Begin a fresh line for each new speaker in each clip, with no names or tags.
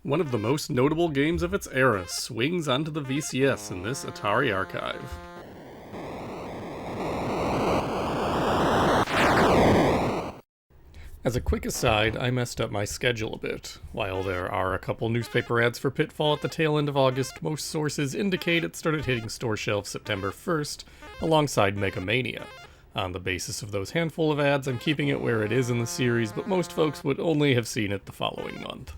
One of the most notable games of its era swings onto the VCS in this Atari archive. As a quick aside, I messed up my schedule a bit. While there are a couple newspaper ads for Pitfall at the tail end of August, most sources indicate it started hitting store shelves September 1st, alongside Mega Mania. On the basis of those handful of ads, I'm keeping it where it is in the series, but most folks would only have seen it the following month.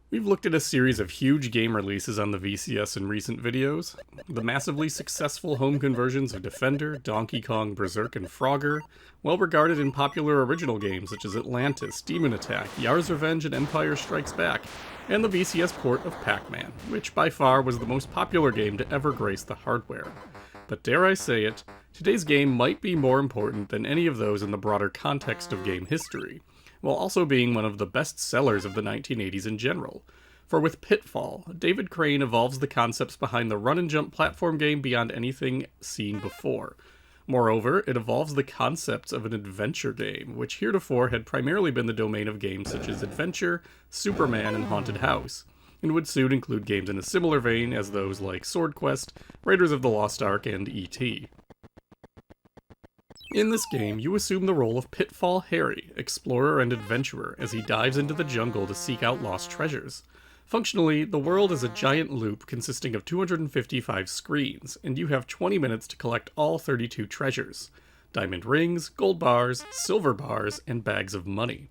We've looked at a series of huge game releases on the VCS in recent videos. The massively successful home conversions of Defender, Donkey Kong, Berserk, and Frogger, well regarded and popular original games such as Atlantis, Demon Attack, Yar's Revenge, and Empire Strikes Back, and the VCS port of Pac-Man, which by far was the most popular game to ever grace the hardware. But dare I say it, today's game might be more important than any of those in the broader context of game history, while also being one of the best sellers of the 1980s in general. For with Pitfall, David Crane evolves the concepts behind the run-and-jump platform game beyond anything seen before. Moreover, it evolves the concepts of an adventure game, which heretofore had primarily been the domain of games such as Adventure, Superman, and Haunted House, and would soon include games in a similar vein as those like Sword Quest, Raiders of the Lost Ark, and E.T. In this game, you assume the role of Pitfall Harry, explorer and adventurer, as he dives into the jungle to seek out lost treasures. Functionally, the world is a giant loop consisting of 255 screens, and you have 20 minutes to collect all 32 treasures: diamond rings, gold bars, silver bars, and bags of money.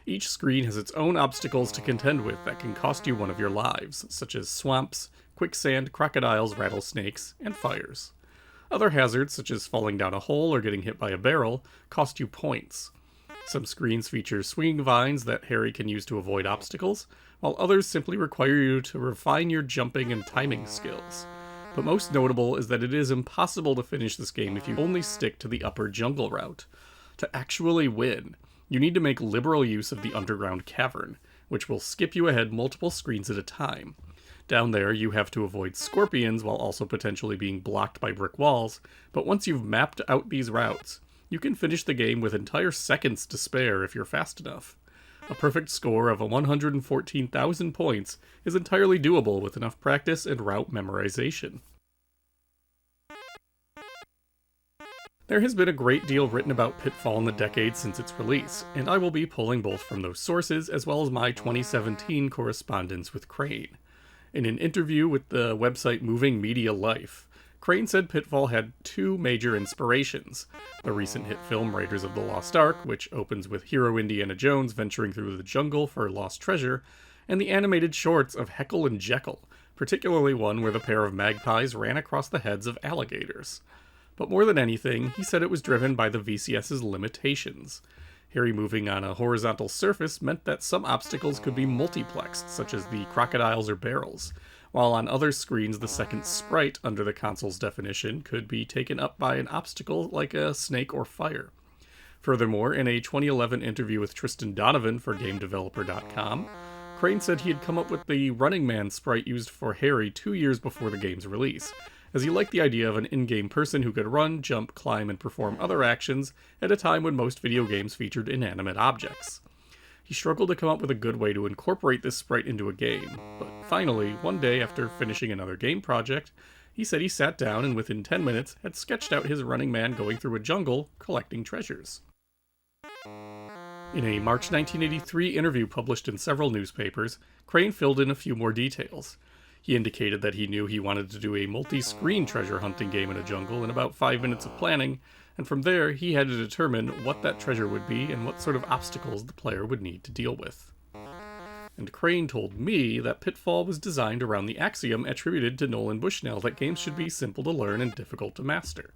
Each screen has its own obstacles to contend with that can cost you one of your lives, such as swamps, quicksand, crocodiles, rattlesnakes, and fires. Other hazards, such as falling down a hole or getting hit by a barrel, cost you points. Some screens feature swinging vines that Harry can use to avoid obstacles, while others simply require you to refine your jumping and timing skills. But most notable is that it is impossible to finish this game if you only stick to the upper jungle route. To actually win, you need to make liberal use of the underground cavern, which will skip you ahead multiple screens at a time. Down there, you have to avoid scorpions while also potentially being blocked by brick walls, but once you've mapped out these routes, you can finish the game with entire seconds to spare if you're fast enough. A perfect score of 114,000 points is entirely doable with enough practice and route memorization. There has been a great deal written about Pitfall in the decades since its release, and I will be pulling both from those sources as well as my 2017 correspondence with Crane. In an interview with the website Moving Media Life, Crane said Pitfall had two major inspirations: the recent hit film Raiders of the Lost Ark, which opens with hero Indiana Jones venturing through the jungle for lost treasure, and the animated shorts of Heckle and Jekyll, particularly one where the pair of magpies ran across the heads of alligators. But more than anything, he said it was driven by the VCS's limitations. Harry moving on a horizontal surface meant that some obstacles could be multiplexed, such as the crocodiles or barrels, while on other screens the second sprite under the console's definition could be taken up by an obstacle like a snake or fire. Furthermore, in a 2011 interview with Tristan Donovan for GameDeveloper.com, Crane said he had come up with the Running Man sprite used for Harry 2 years before the game's release, as he liked the idea of an in-game person who could run, jump, climb, and perform other actions at a time when most video games featured inanimate objects. He struggled to come up with a good way to incorporate this sprite into a game, but finally, one day after finishing another game project, he said he sat down and within 10 minutes had sketched out his running man going through a jungle collecting treasures. In a March 1983 interview published in several newspapers, Crane filled in a few more details. He indicated that he knew he wanted to do a multi-screen treasure hunting game in a jungle in about 5 minutes of planning, and from there he had to determine what that treasure would be and what sort of obstacles the player would need to deal with. And Crane told me that Pitfall was designed around the axiom attributed to Nolan Bushnell that games should be simple to learn and difficult to master.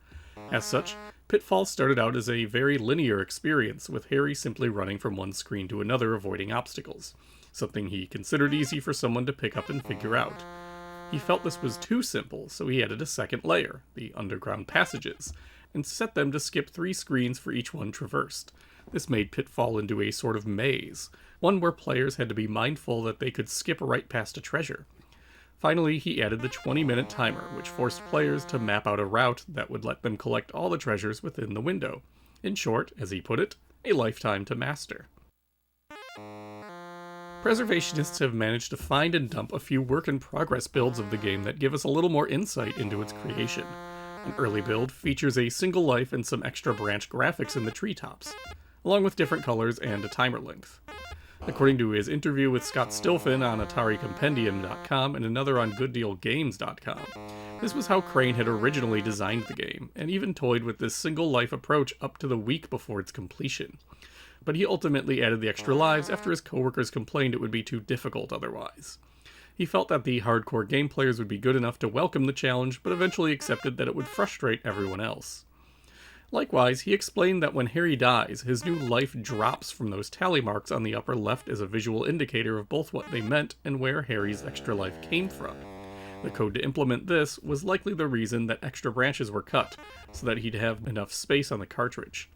As such, Pitfall started out as a very linear experience, with Harry simply running from one screen to another avoiding obstacles, something he considered easy for someone to pick up and figure out. He felt this was too simple, so he added a second layer, the underground passages, and set them to skip 3 screens for each one traversed. This made Pitfall into a sort of maze, one where players had to be mindful that they could skip right past a treasure. Finally, he added the 20-minute timer, which forced players to map out a route that would let them collect all the treasures within the window. In short, as he put it, a lifetime to master. Preservationists have managed to find and dump a few work-in-progress builds of the game that give us a little more insight into its creation. An early build features a single life and some extra branch graphics in the treetops, along with different colors and a timer length. According to his interview with Scott Stilfen on AtariCompendium.com and another on GoodDealGames.com, this was how Crane had originally designed the game, and even toyed with this single life approach up to the week before its completion. But he ultimately added the extra lives after his coworkers complained it would be too difficult otherwise. He felt that the hardcore game players would be good enough to welcome the challenge, but eventually accepted that it would frustrate everyone else. Likewise, he explained that when Harry dies, his new life drops from those tally marks on the upper left as a visual indicator of both what they meant and where Harry's extra life came from. The code to implement this was likely the reason that extra branches were cut, so that he'd have enough space on the cartridge.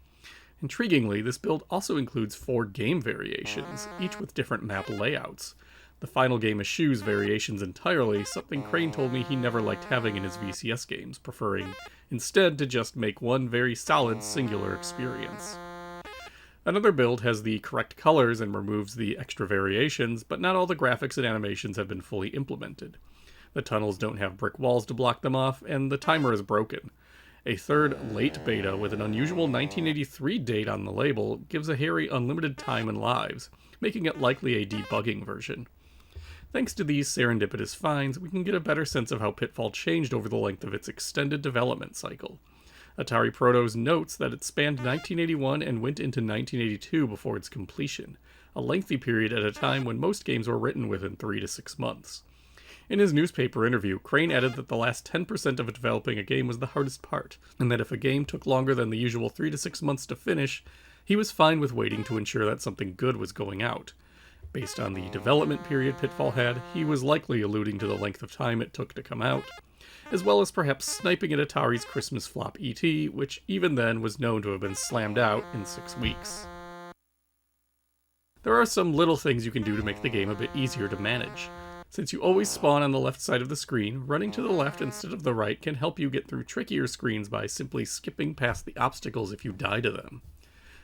Intriguingly, this build also includes 4 game variations, each with different map layouts. The final game eschews variations entirely, something Crane told me he never liked having in his VCS games, preferring instead to just make one very solid singular experience. Another build has the correct colors and removes the extra variations, but not all the graphics and animations have been fully implemented. The tunnels don't have brick walls to block them off, and the timer is broken. A third late beta with an unusual 1983 date on the label gives a Harry unlimited time and lives, making it likely a debugging version. Thanks to these serendipitous finds, we can get a better sense of how Pitfall changed over the length of its extended development cycle. Atari Protos notes that it spanned 1981 and went into 1982 before its completion, a lengthy period at a time when most games were written within 3 to 6 months. In his newspaper interview, Crane added that the last 10% of developing a game was the hardest part, and that if a game took longer than the usual 3 to 6 months to finish, he was fine with waiting to ensure that something good was going out. Based on the development period Pitfall had, he was likely alluding to the length of time it took to come out, as well as perhaps sniping at Atari's Christmas flop ET, which even then was known to have been slammed out in 6 weeks. There are some little things you can do to make the game a bit easier to manage. Since you always spawn on the left side of the screen, running to the left instead of the right can help you get through trickier screens by simply skipping past the obstacles if you die to them.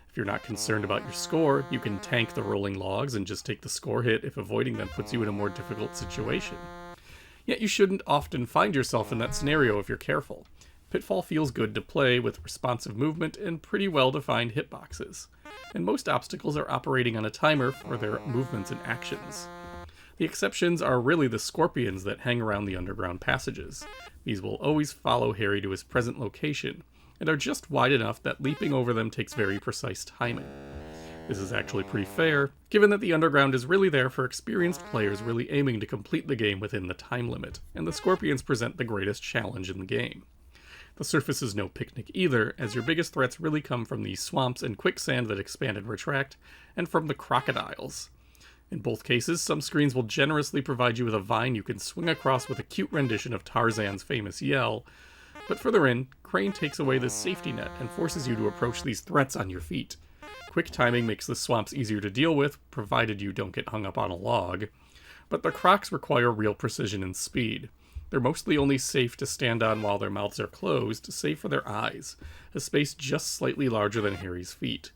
If you're not concerned about your score, you can tank the rolling logs and just take the score hit if avoiding them puts you in a more difficult situation. Yet you shouldn't often find yourself in that scenario if you're careful. Pitfall feels good to play with responsive movement and pretty well-defined hitboxes, and most obstacles are operating on a timer for their movements and actions. The exceptions are really the scorpions that hang around the underground passages. These will always follow Harry to his present location, and are just wide enough that leaping over them takes very precise timing. This is actually pretty fair, given that the underground is really there for experienced players really aiming to complete the game within the time limit, and the scorpions present the greatest challenge in the game. The surface is no picnic either, as your biggest threats really come from the swamps and quicksand that expand and retract, and from the crocodiles. In both cases, some screens will generously provide you with a vine you can swing across with a cute rendition of Tarzan's famous yell, but further in, Crane takes away this safety net and forces you to approach these threats on your feet. Quick timing makes the swamps easier to deal with, provided you don't get hung up on a log, but the crocs require real precision and speed. They're mostly only safe to stand on while their mouths are closed, save for their eyes, a space just slightly larger than Harry's feet.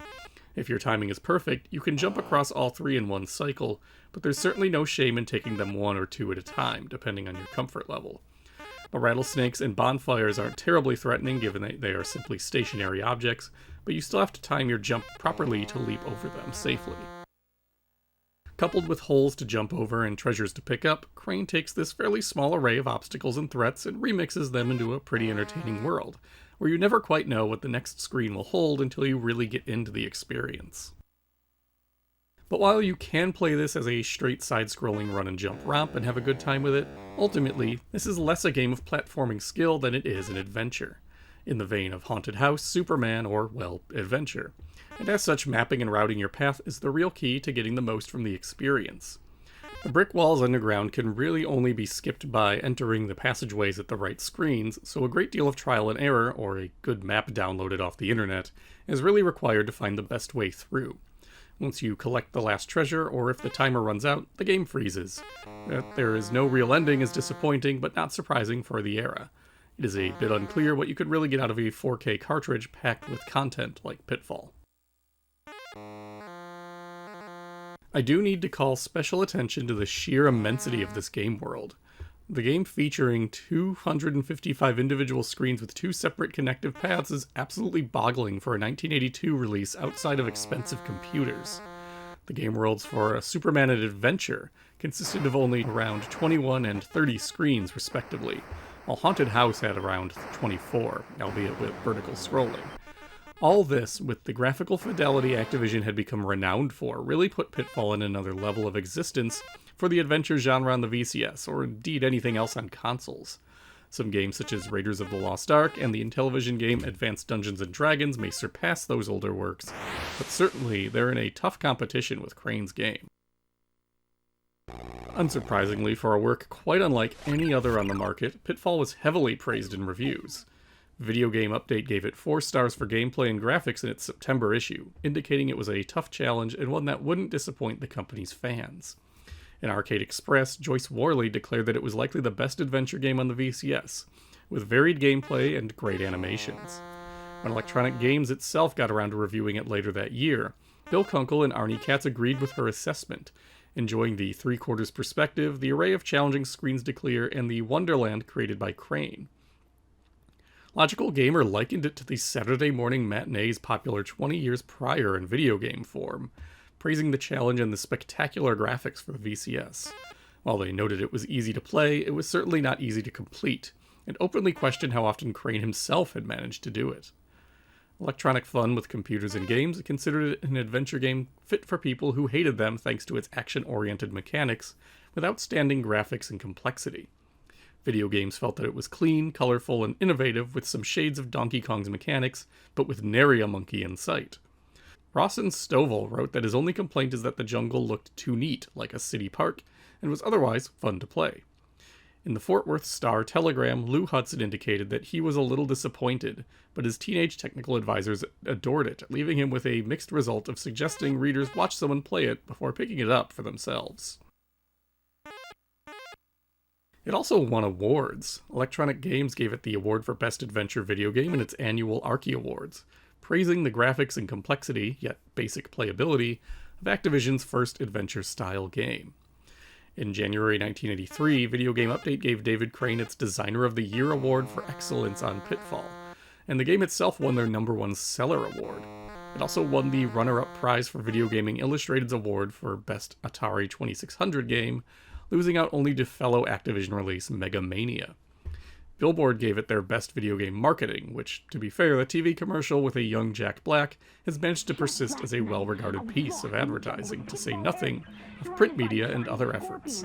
If your timing is perfect, you can jump across all 3 in one cycle, but there's certainly no shame in taking them 1 or 2 at a time, depending on your comfort level. The rattlesnakes and bonfires aren't terribly threatening given that they are simply stationary objects, but you still have to time your jump properly to leap over them safely. Coupled with holes to jump over and treasures to pick up, Crane takes this fairly small array of obstacles and threats and remixes them into a pretty entertaining world, where you never quite know what the next screen will hold until you really get into the experience. But while you can play this as a straight side-scrolling run-and-jump romp and have a good time with it, ultimately, this is less a game of platforming skill than it is an adventure, in the vein of Haunted House, Superman, or, well, Adventure. And as such, mapping and routing your path is the real key to getting the most from the experience. The brick walls underground can really only be skipped by entering the passageways at the right screens, so a great deal of trial and error, or a good map downloaded off the internet, is really required to find the best way through. Once you collect the last treasure, or if the timer runs out, the game freezes. That there is no real ending is disappointing, but not surprising for the era. It is a bit unclear what you could really get out of a 4K cartridge packed with content like Pitfall. I do need to call special attention to the sheer immensity of this game world. The game featuring 255 individual screens with 2 separate connective paths is absolutely boggling for a 1982 release outside of expensive computers. The game worlds for a Superman Adventure consisted of only around 21 and 30 screens respectively, while Haunted House had around 24, albeit with vertical scrolling. All this, with the graphical fidelity Activision had become renowned for, really put Pitfall in another level of existence for the adventure genre on the VCS, or indeed anything else on consoles. Some games such as Raiders of the Lost Ark and the Intellivision game Advanced Dungeons & Dragons may surpass those older works, but certainly they're in a tough competition with Crane's game. Unsurprisingly, for a work quite unlike any other on the market, Pitfall was heavily praised in reviews. Video Game Update gave it 4 stars for gameplay and graphics in its September issue, indicating it was a tough challenge and one that wouldn't disappoint the company's fans. In Arcade Express, Joyce Worley declared that it was likely the best adventure game on the VCS, with varied gameplay and great animations. When Electronic Games itself got around to reviewing it later that year, Bill Kunkel and Arnie Katz agreed with her assessment, enjoying the 3/4 perspective, the array of challenging screens to clear, and the wonderland created by Crane. Logical Gamer likened it to the Saturday morning matinees popular 20 years prior in video game form, praising the challenge and the spectacular graphics for the VCS. While they noted it was easy to play, it was certainly not easy to complete, and openly questioned how often Crane himself had managed to do it. Electronic Fun with Computers and Games considered it an adventure game fit for people who hated them thanks to its action-oriented mechanics, with outstanding graphics and complexity. Video Games felt that it was clean, colorful, and innovative with some shades of Donkey Kong's mechanics, but with nary a monkey in sight. Rawson Stovall wrote that his only complaint is that the jungle looked too neat, like a city park, and was otherwise fun to play. In the Fort Worth Star-Telegram, Lou Hudson indicated that he was a little disappointed, but his teenage technical advisors adored it, leaving him with a mixed result of suggesting readers watch someone play it before picking it up for themselves. It also won awards. Electronic Games gave it the award for Best Adventure Video Game in its annual Archie Awards, praising the graphics and complexity, yet basic playability, of Activision's first adventure-style game. In January 1983, Video Game Update gave David Crane its Designer of the Year award for excellence on Pitfall, and the game itself won their #1 Seller award. It also won the runner-up prize for Video Gaming Illustrated's award for Best Atari 2600 game, losing out only to fellow Activision release Mega Mania. Billboard gave it their Best Video Game Marketing, which, to be fair, the TV commercial with a young Jack Black has managed to persist as a well-regarded piece of advertising, to say nothing of print media and other efforts.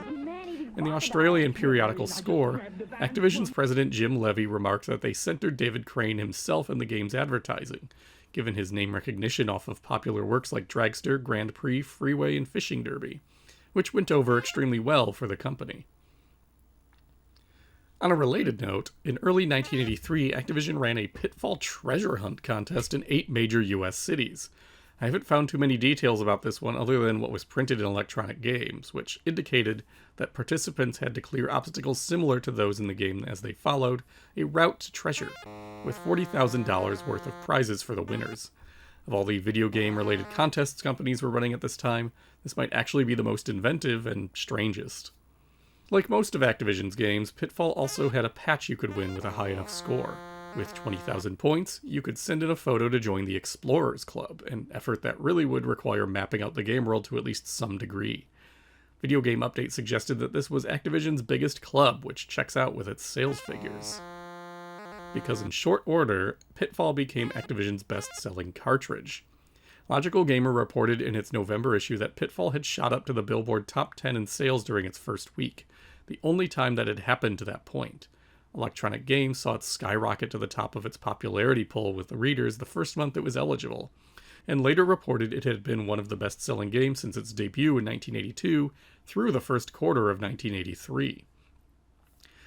In the Australian periodical Score, Activision's president Jim Levy remarked that they centered David Crane himself in the game's advertising, given his name recognition off of popular works like Dragster, Grand Prix, Freeway, and Fishing Derby, which went over extremely well for the company. On a related note, in early 1983, Activision ran a Pitfall treasure hunt contest in 8 major US cities. I haven't found too many details about this one other than what was printed in Electronic Games, which indicated that participants had to clear obstacles similar to those in the game as they followed a route to treasure, with $40,000 worth of prizes for the winners. Of all the video game-related contests companies were running at this time, this might actually be the most inventive and strangest. Like most of Activision's games, Pitfall also had a patch you could win with a high enough score. With 20,000 points, you could send in a photo to join the Explorers Club, an effort that really would require mapping out the game world to at least some degree. Video Game Update suggested that this was Activision's biggest club, which checks out with its sales figures. Because in short order, Pitfall became Activision's best-selling cartridge. Logical Gamer reported in its November issue that Pitfall had shot up to the Billboard Top 10 in sales during its first week, the only time that had happened to that point. Electronic Games saw it skyrocket to the top of its popularity poll with the readers the first month it was eligible, and later reported it had been one of the best-selling games since its debut in 1982 through the first quarter of 1983.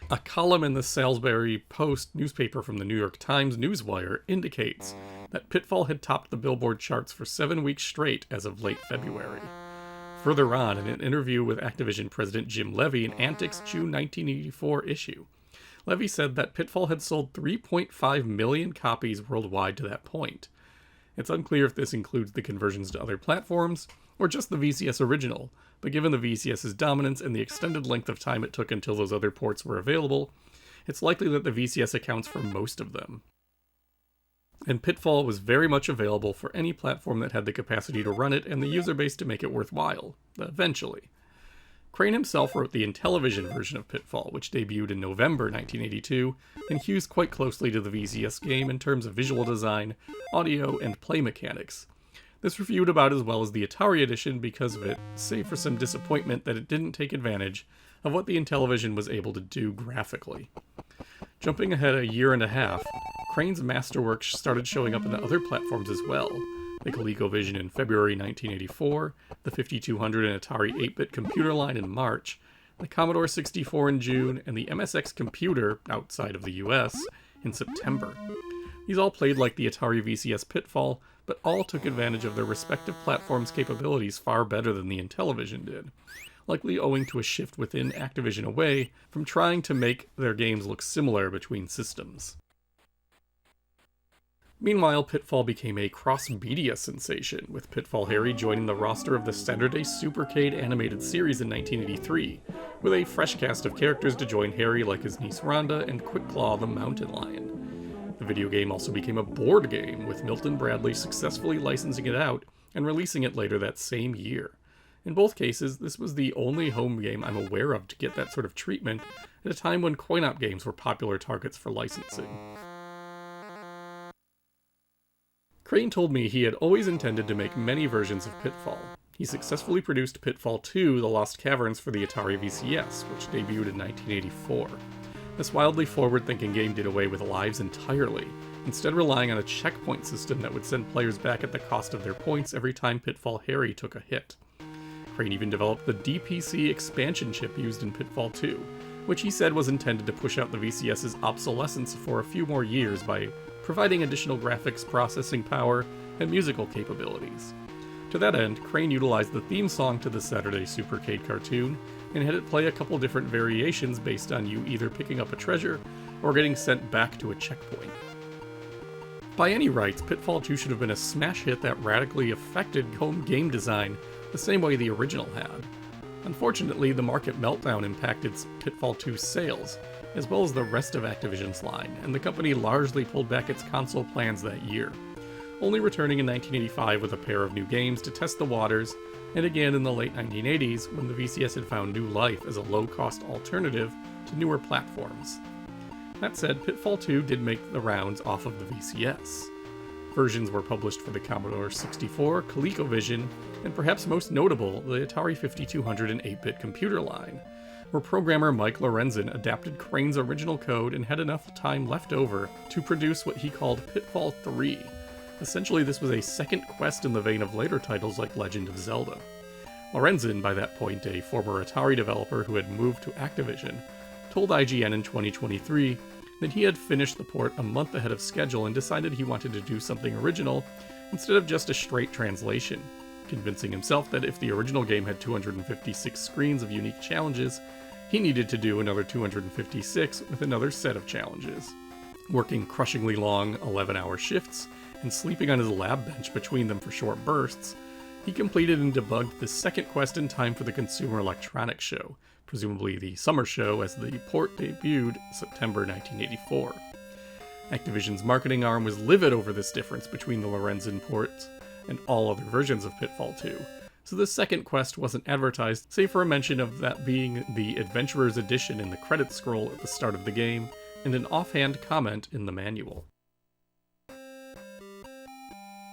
A column in the Salisbury Post newspaper from the New York Times Newswire indicates that Pitfall had topped the Billboard charts for 7 weeks straight as of late February. Further on, in an interview with Activision President Jim Levy in Antic's June 1984 issue, Levy said that Pitfall had sold 3.5 million copies worldwide to that point. It's unclear if this includes the conversions to other platforms, or just the VCS original, but given the VCS's dominance and the extended length of time it took until those other ports were available, it's likely that the VCS accounts for most of them. And Pitfall was very much available for any platform that had the capacity to run it and the user base to make it worthwhile, eventually. Crane himself wrote the Intellivision version of Pitfall, which debuted in November 1982, and hews quite closely to the VCS game in terms of visual design, audio, and play mechanics. This reviewed about as well as the Atari edition because of it, save for some disappointment that it didn't take advantage of what the Intellivision was able to do graphically. Jumping ahead a year and a half, Crane's masterwork started showing up in other platforms as well. The ColecoVision in February 1984, the 5200 and Atari 8-bit computer line in March, the Commodore 64 in June, and the MSX computer, outside of the US, in September. These all played like the Atari VCS Pitfall, but all took advantage of their respective platforms' capabilities far better than the Intellivision did, likely owing to a shift within Activision away from trying to make their games look similar between systems. Meanwhile, Pitfall became a cross-media sensation, with Pitfall Harry joining the roster of the Saturday Supercade animated series in 1983, with a fresh cast of characters to join Harry like his niece Rhonda and Quick Claw the mountain lion. The video game also became a board game, with Milton Bradley successfully licensing it out and releasing it later that same year. In both cases, this was the only home game I'm aware of to get that sort of treatment at a time when coin-op games were popular targets for licensing. Crane told me he had always intended to make many versions of Pitfall. He successfully produced Pitfall 2: The Lost Caverns for the Atari VCS, which debuted in 1984. This wildly forward-thinking game did away with lives entirely, instead relying on a checkpoint system that would send players back at the cost of their points every time Pitfall Harry took a hit. Crane even developed the DPC expansion chip used in Pitfall 2, which he said was intended to push out the VCS's obsolescence for a few more years by providing additional graphics processing power and musical capabilities. To that end, Crane utilized the theme song to the Saturday Supercade cartoon and had it play a couple different variations based on you either picking up a treasure or getting sent back to a checkpoint. By any rights, Pitfall 2 should have been a smash hit that radically affected home game design the same way the original had. Unfortunately, the market meltdown impacted Pitfall 2's sales, as well as the rest of Activision's line, and the company largely pulled back its console plans that year, only returning in 1985 with a pair of new games to test the waters, and again in the late 1980s when the VCS had found new life as a low-cost alternative to newer platforms. That said, Pitfall 2 did make the rounds off of the VCS. Versions were published for the Commodore 64, ColecoVision, and perhaps most notable, the Atari 5200 and 8-bit computer line, where programmer Mike Lorenzen adapted Crane's original code and had enough time left over to produce what he called Pitfall 3. Essentially, this was a second quest in the vein of later titles like Legend of Zelda. Lorenzen, by that point a former Atari developer who had moved to Activision, told IGN in 2023 that he had finished the port a month ahead of schedule and decided he wanted to do something original instead of just a straight translation, convincing himself that if the original game had 256 screens of unique challenges, he needed to do another 256 with another set of challenges. Working crushingly long 11-hour shifts and sleeping on his lab bench between them for short bursts, he completed and debugged the second quest in time for the Consumer Electronics Show, presumably the summer show as the port debuted September 1984. Activision's marketing arm was livid over this difference between the Lorenzen ports and all other versions of Pitfall 2, so the second quest wasn't advertised, save for a mention of that being the Adventurer's Edition in the credits scroll at the start of the game, and an offhand comment in the manual.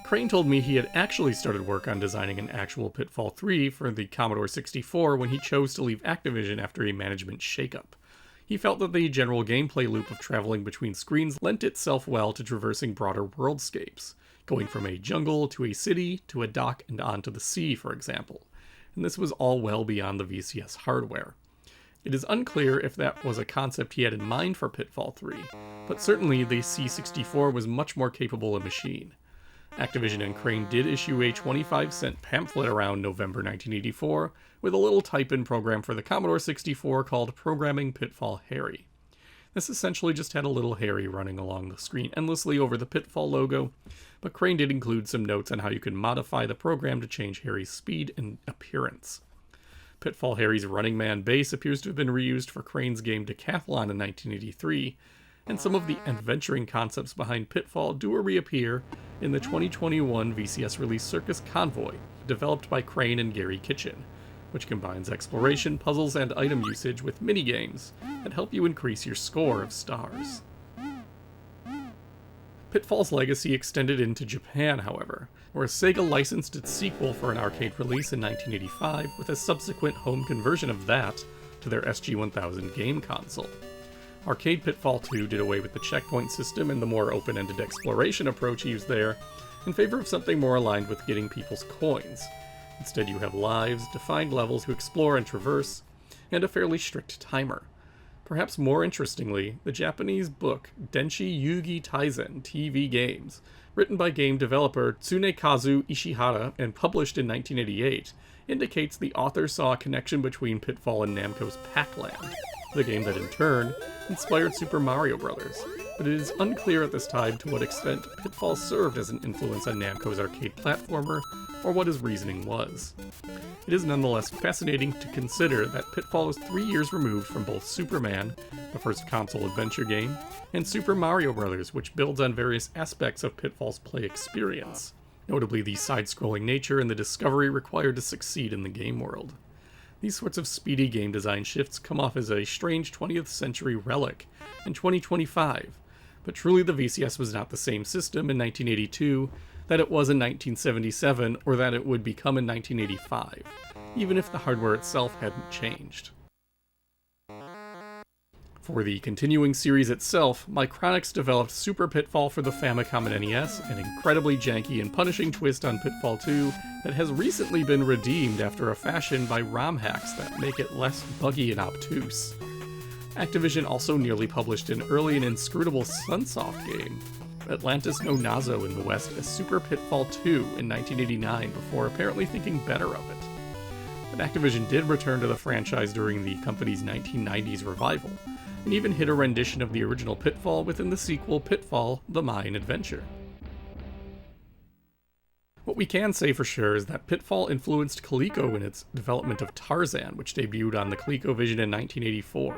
Crane told me he had actually started work on designing an actual Pitfall 3 for the Commodore 64 when he chose to leave Activision after a management shakeup. He felt that the general gameplay loop of traveling between screens lent itself well to traversing broader worldscapes, going from a jungle to a city to a dock and onto the sea, for example, and this was all well beyond the VCS hardware. It is unclear if that was a concept he had in mind for Pitfall 3, but certainly the C64 was much more capable a machine. Activision and Crane did issue a 25-cent pamphlet around November 1984 with a little type-in program for the Commodore 64 called Programming Pitfall Harry. This essentially just had a little Harry running along the screen endlessly over the Pitfall logo, but Crane did include some notes on how you could modify the program to change Harry's speed and appearance. Pitfall Harry's Running Man base appears to have been reused for Crane's game Decathlon in 1983, and some of the adventuring concepts behind Pitfall do reappear in the 2021 VCS release Circus Convoy, developed by Crane and Gary Kitchen, which combines exploration, puzzles, and item usage with minigames that help you increase your score of stars. Pitfall's legacy extended into Japan, however, where Sega licensed its sequel for an arcade release in 1985 with a subsequent home conversion of that to their SG-1000 game console. Arcade Pitfall 2 did away with the checkpoint system and the more open-ended exploration approach used there, in favor of something more aligned with getting people's coins. Instead, you have lives, defined levels to explore and traverse, and a fairly strict timer. Perhaps more interestingly, the Japanese book Denshi Yugi Taizen TV Games, written by game developer Tsunekazu Ishihara and published in 1988, indicates the author saw a connection between Pitfall and Namco's Pac-Land, the game that in turn inspired Super Mario Bros., but it is unclear at this time to what extent Pitfall served as an influence on Namco's arcade platformer, or what his reasoning was. It is nonetheless fascinating to consider that Pitfall is 3 years removed from both Superman, the first console adventure game, and Super Mario Bros., which builds on various aspects of Pitfall's play experience, notably the side-scrolling nature and the discovery required to succeed in the game world. These sorts of speedy game design shifts come off as a strange 20th century relic in 2025, but truly the VCS was not the same system in 1982 that it was in 1977 or that it would become in 1985, even if the hardware itself hadn't changed. For the continuing series itself, Micronix developed Super Pitfall for the Famicom and NES, an incredibly janky and punishing twist on Pitfall 2 that has recently been redeemed after a fashion by ROM hacks that make it less buggy and obtuse. Activision also nearly published an early and inscrutable Sunsoft game, Atlantis no Nazo in the West, as Super Pitfall 2 in 1989 before apparently thinking better of it. But Activision did return to the franchise during the company's 1990s revival, and even hit a rendition of the original Pitfall within the sequel Pitfall: The Mayan Adventure. What we can say for sure is that Pitfall influenced Coleco in its development of Tarzan, which debuted on the ColecoVision in 1984.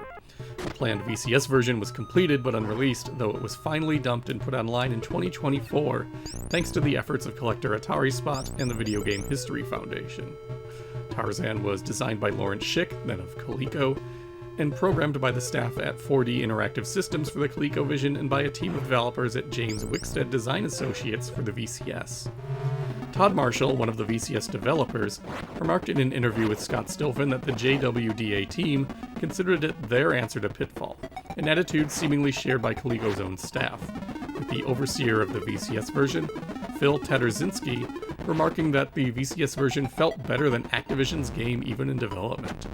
The planned VCS version was completed but unreleased, though it was finally dumped and put online in 2024, thanks to the efforts of collector Atari Spot and the Video Game History Foundation. Tarzan was designed by Lawrence Schick, then of Coleco, and programmed by the staff at 4D Interactive Systems for the ColecoVision and by a team of developers at James Wickstead Design Associates for the VCS. Todd Marshall, one of the VCS developers, remarked in an interview with Scott Stilfen that the JWDA team considered it their answer to Pitfall, an attitude seemingly shared by Coleco's own staff, with the overseer of the VCS version, Phil Tatarzinski, remarking that the VCS version felt better than Activision's game even in development.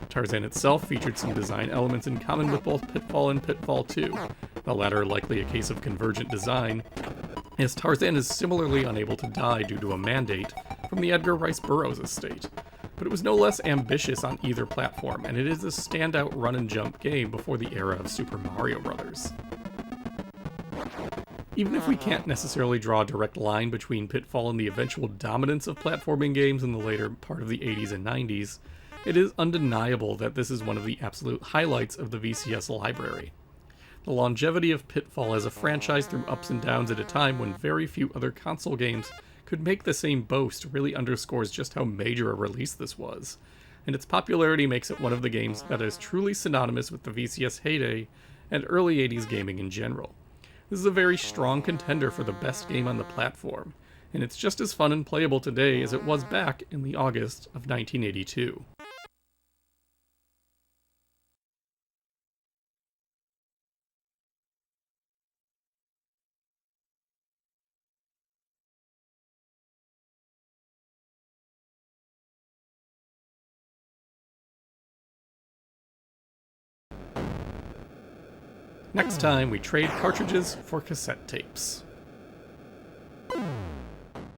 Tarzan itself featured some design elements in common with both Pitfall and Pitfall 2, the latter likely a case of convergent design, as Tarzan is similarly unable to die due to a mandate from the Edgar Rice Burroughs estate. But it was no less ambitious on either platform, and it is a standout run-and-jump game before the era of Super Mario Bros. Even if we can't necessarily draw a direct line between Pitfall and the eventual dominance of platforming games in the later part of the 80s and 90s, it is undeniable that this is one of the absolute highlights of the VCS library. The longevity of Pitfall as a franchise through ups and downs at a time when very few other console games could make the same boast really underscores just how major a release this was, and its popularity makes it one of the games that is truly synonymous with the VCS heyday and early 80s gaming in general. This is a very strong contender for the best game on the platform, and it's just as fun and playable today as it was back in the August of 1982. Next time, we trade cartridges for cassette tapes.